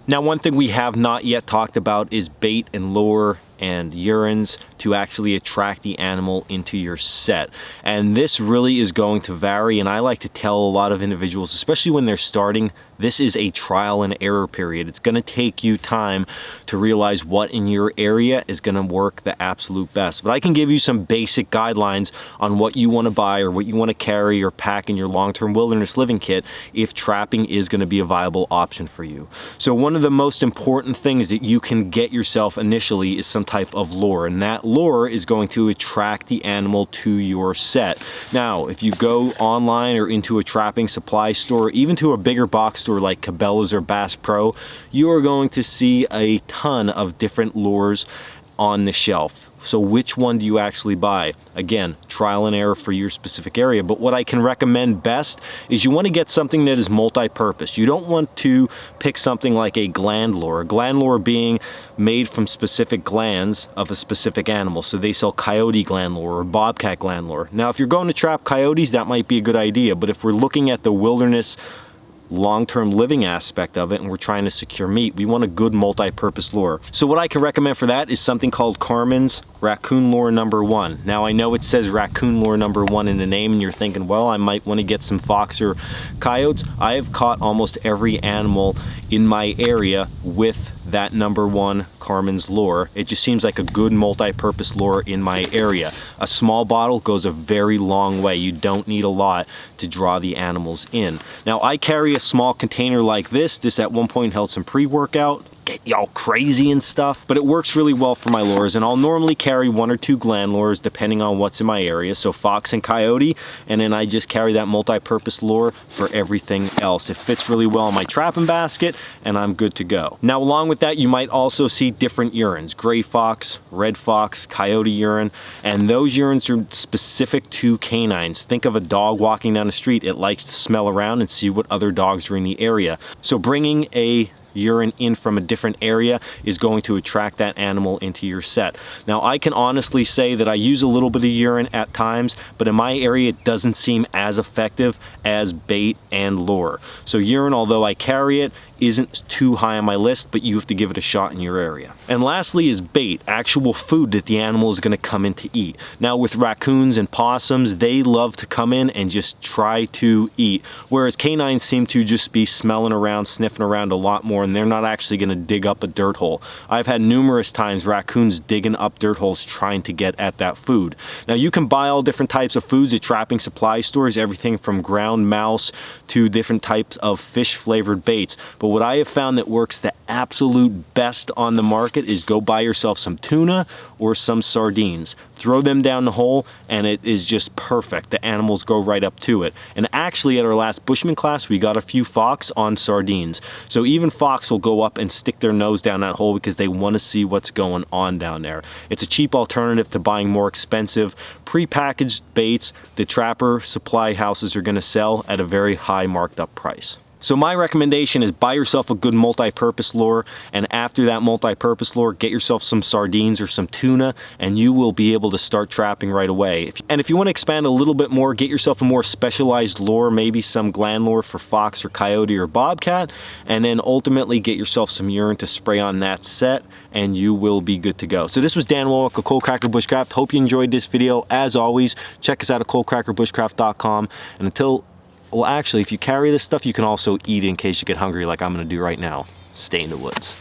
Now, one thing we have not yet talked about is bait and lure and urines to actually attract the animal into your set. And this really is going to vary, and I like to tell a lot of individuals, especially when they're starting, this is a trial and error period. It's going to take you time to realize what in your area is going to work the absolute best. But I can give you some basic guidelines on what you want to buy or what you want to carry or pack in your long-term wilderness living kit if trapping is going to be a viable option for you. So one of the most important things that you can get yourself initially is some type of lure, and that lure is going to attract the animal to your set. Now, if you go online or into a trapping supply store, even to a bigger box store like Cabela's or Bass Pro, you are going to see a ton of different lures on the shelf. So which one do you actually buy? Again, trial and error for your specific area, but what I can recommend best is you want to get something that is multi-purpose. You don't want to pick something like a gland lure being made from specific glands of a specific animal. So they sell coyote gland lure or bobcat gland lure. Now, if you're going to trap coyotes, that might be a good idea, but if we're looking at the wilderness long-term living aspect of it and we're trying to secure meat, we want a good multi-purpose lure. So what I can recommend for that is something called Carmen's Raccoon Lure number 1. Now, I know it says Raccoon Lure number 1 in the name and you're thinking, well, I might want to get some fox or coyotes. I have caught almost every animal in my area with that number 1 Carmen's lure. It just seems like a good multi-purpose lure in my area. A small bottle goes a very long way. You don't need a lot to draw the animals in. Now, I carry a small container like this. This at one point held some pre-workout. Get y'all crazy and stuff, but it works really well for my lures, and I'll normally carry 1 or 2 gland lures depending on what's in my area, so fox and coyote, and then I just carry that multi-purpose lure for everything else. It fits really well in my trapping basket and I'm good to go. Now, along with that, you might also see different urines: gray fox, red fox, coyote urine, and those urines are specific to canines. Think of a dog walking down the street. It likes to smell around and see what other dogs are in the area. So bringing a urine in from a different area is going to attract that animal into your set. Now, I can honestly say that I use a little bit of urine at times, but in my area it doesn't seem as effective as bait and lure. So urine, although I carry it, isn't too high on my list, but you have to give it a shot in your area. And lastly is bait, actual food that the animal is going to come in to eat. Now, with raccoons and possums, they love to come in and just try to eat, whereas canines seem to just be smelling around, sniffing around a lot more, and they're not actually going to dig up a dirt hole. I've had numerous times raccoons digging up dirt holes trying to get at that food. Now, you can buy all different types of foods at trapping supply stores, everything from ground mouse to different types of fish flavored baits, but what I have found that works the absolute best on the market is go buy yourself some tuna or some sardines. Throw them down the hole and it is just perfect. The animals go right up to it. And actually, at our last Bushman class, we got a few fox on sardines. So even fox will go up and stick their nose down that hole because they want to see what's going on down there. It's a cheap alternative to buying more expensive prepackaged baits that trapper supply houses are going to sell at a very high marked up price. So my recommendation is buy yourself a good multi-purpose lure, and after that multi-purpose lure, get yourself some sardines or some tuna, and you will be able to start trapping right away. And if you want to expand a little bit more, get yourself a more specialized lure, maybe some gland lure for fox or coyote or bobcat, and then ultimately get yourself some urine to spray on that set, and you will be good to go. So this was Dan Womack of Coalcracker Bushcraft. Hope you enjoyed this video. As always, check us out at coalcrackerbushcraft.com, and until well, actually, if you carry this stuff, you can also eat in case you get hungry like I'm gonna do right now. Stay in the woods.